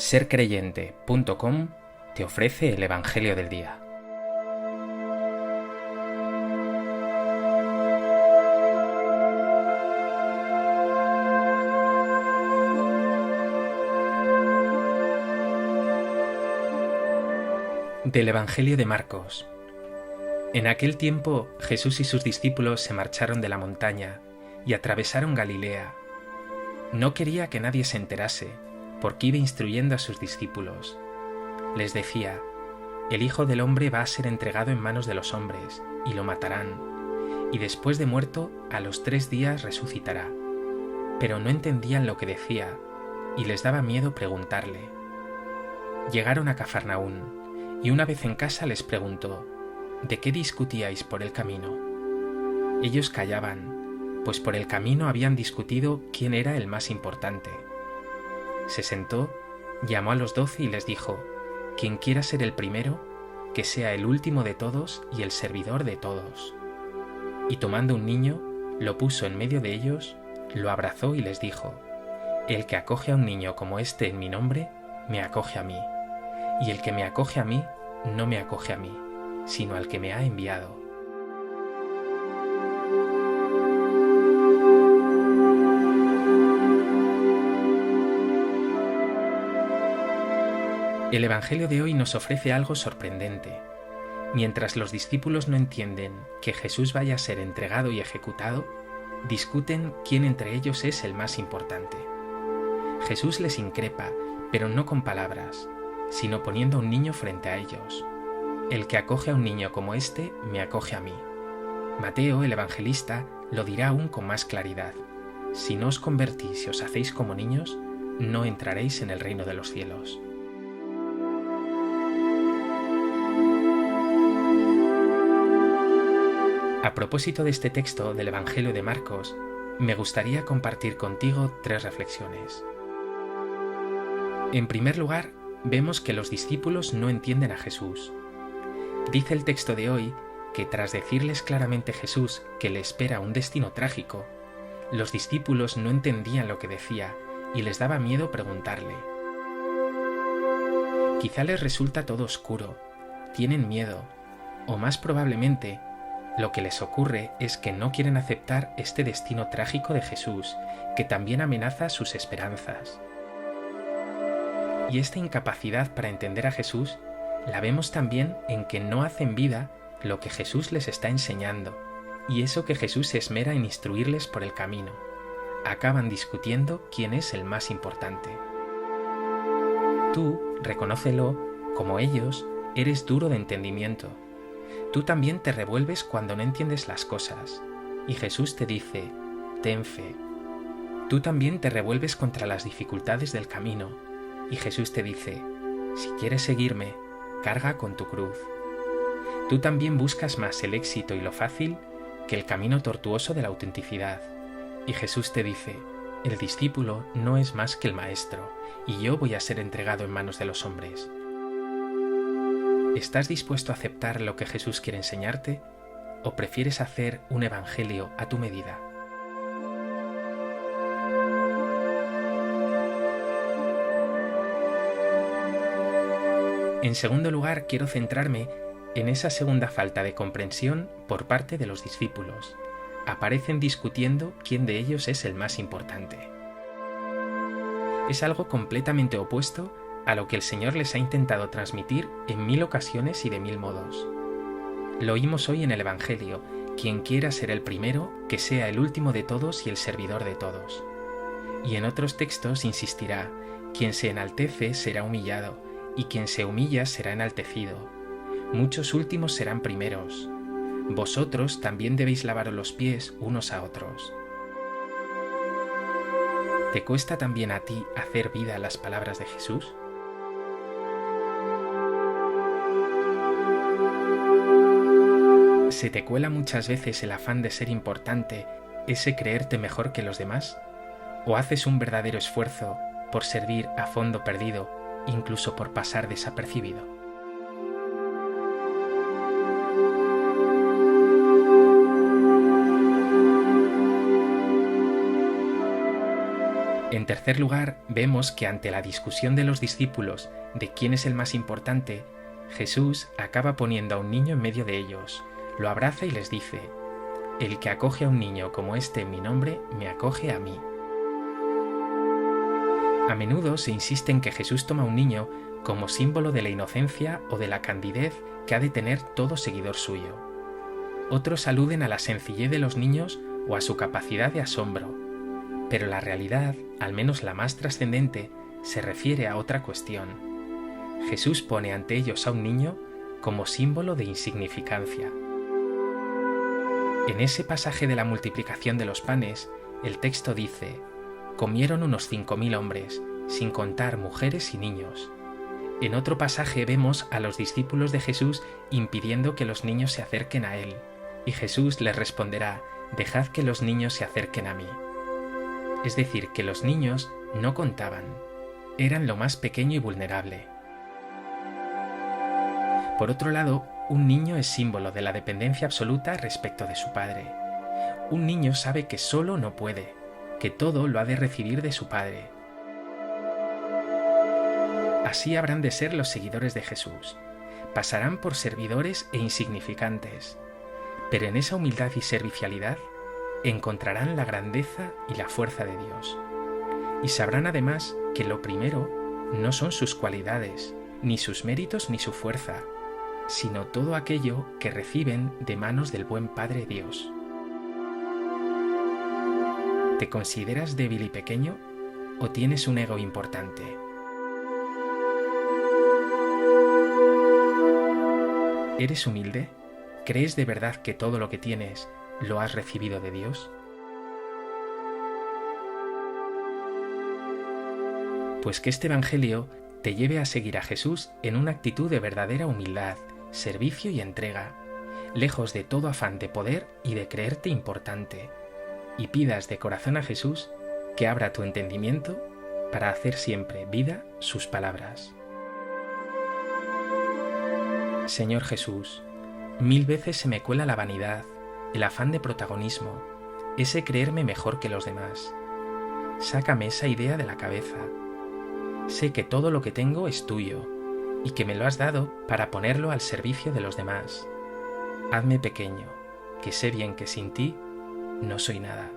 Sercreyente.com te ofrece el Evangelio del Día. Del Evangelio de Marcos. En aquel tiempo Jesús y sus discípulos se marcharon de la montaña y atravesaron Galilea. No quería que nadie se enterase, porque iba instruyendo a sus discípulos. Les decía: el Hijo del Hombre va a ser entregado en manos de los hombres, y lo matarán, y después de muerto, a los 3 días resucitará. Pero no entendían lo que decía, y les daba miedo preguntarle. Llegaron a Cafarnaún, y una vez en casa les preguntó: ¿de qué discutíais por el camino? Ellos callaban, pues por el camino habían discutido quién era el más importante. Se sentó, llamó a los 12 y les dijo: quien quiera ser el primero, que sea el último de todos y el servidor de todos. Y tomando un niño, lo puso en medio de ellos, lo abrazó y les dijo: el que acoge a un niño como este en mi nombre, me acoge a mí. Y el que me acoge a mí, no me acoge a mí, sino al que me ha enviado. El Evangelio de hoy nos ofrece algo sorprendente. Mientras los discípulos no entienden que Jesús vaya a ser entregado y ejecutado, discuten quién entre ellos es el más importante. Jesús les increpa, pero no con palabras, sino poniendo a un niño frente a ellos. El que acoge a un niño como este, me acoge a mí. Mateo, el evangelista, lo dirá aún con más claridad: si no os convertís y os hacéis como niños, no entraréis en el reino de los cielos. A propósito de este texto del Evangelio de Marcos, me gustaría compartir contigo 3 reflexiones. En primer lugar, vemos que los discípulos no entienden a Jesús. Dice el texto de hoy que tras decirles claramente Jesús que le espera un destino trágico, los discípulos no entendían lo que decía y les daba miedo preguntarle. Quizá les resulta todo oscuro, tienen miedo, o más probablemente, lo que les ocurre es que no quieren aceptar este destino trágico de Jesús, que también amenaza sus esperanzas. Y esta incapacidad para entender a Jesús la vemos también en que no hacen vida lo que Jesús les está enseñando, y eso que Jesús se esmera en instruirles por el camino. Acaban discutiendo quién es el más importante. Tú, reconócelo, como ellos, eres duro de entendimiento. Tú también te revuelves cuando no entiendes las cosas, y Jesús te dice: ten fe. Tú también te revuelves contra las dificultades del camino, y Jesús te dice: si quieres seguirme, carga con tu cruz. Tú también buscas más el éxito y lo fácil que el camino tortuoso de la autenticidad, y Jesús te dice: el discípulo no es más que el maestro, y yo voy a ser entregado en manos de los hombres. ¿Estás dispuesto a aceptar lo que Jesús quiere enseñarte? ¿O prefieres hacer un evangelio a tu medida? En segundo lugar, quiero centrarme en esa segunda falta de comprensión por parte de los discípulos. Aparecen discutiendo quién de ellos es el más importante. Es algo completamente opuesto a lo que el Señor les ha intentado transmitir en 1000 ocasiones y de 1000 modos. Lo oímos hoy en el Evangelio: quien quiera ser el primero, que sea el último de todos y el servidor de todos. Y en otros textos insistirá: quien se enaltece será humillado, y quien se humilla será enaltecido. Muchos últimos serán primeros. Vosotros también debéis lavaros los pies unos a otros. ¿Te cuesta también a ti hacer vida las palabras de Jesús? ¿Se te cuela muchas veces el afán de ser importante, ese creerte mejor que los demás? ¿O haces un verdadero esfuerzo por servir a fondo perdido, incluso por pasar desapercibido? En tercer lugar, vemos que ante la discusión de los discípulos de quién es el más importante, Jesús acaba poniendo a un niño en medio de ellos, lo abraza y les dice: «El que acoge a un niño como este en mi nombre, me acoge a mí». A menudo se insiste en que Jesús toma a un niño como símbolo de la inocencia o de la candidez que ha de tener todo seguidor suyo. Otros aluden a la sencillez de los niños o a su capacidad de asombro, pero la realidad, al menos la más trascendente, se refiere a otra cuestión. Jesús pone ante ellos a un niño como símbolo de insignificancia. En ese pasaje de la multiplicación de los panes, el texto dice: «Comieron unos 5.000 hombres, sin contar mujeres y niños». En otro pasaje vemos a los discípulos de Jesús impidiendo que los niños se acerquen a él, y Jesús les responderá: «Dejad que los niños se acerquen a mí». Es decir, que los niños no contaban, eran lo más pequeño y vulnerable. Por otro lado, un niño es símbolo de la dependencia absoluta respecto de su padre. Un niño sabe que solo no puede, que todo lo ha de recibir de su padre. Así habrán de ser los seguidores de Jesús. Pasarán por servidores e insignificantes, pero en esa humildad y servicialidad encontrarán la grandeza y la fuerza de Dios. Y sabrán además que lo primero no son sus cualidades, ni sus méritos ni su fuerza, sino todo aquello que reciben de manos del buen Padre Dios. ¿Te consideras débil y pequeño o tienes un ego importante? ¿Eres humilde? ¿Crees de verdad que todo lo que tienes lo has recibido de Dios? Pues que este Evangelio te lleve a seguir a Jesús en una actitud de verdadera humildad, servicio y entrega, lejos de todo afán de poder y de creerte importante, y pidas de corazón a Jesús que abra tu entendimiento para hacer siempre vida sus palabras. Señor Jesús, 1000 veces se me cuela la vanidad, el afán de protagonismo, ese creerme mejor que los demás. Sácame esa idea de la cabeza. Sé que todo lo que tengo es tuyo y que me lo has dado para ponerlo al servicio de los demás. Hazme pequeño, que sé bien que sin ti no soy nada.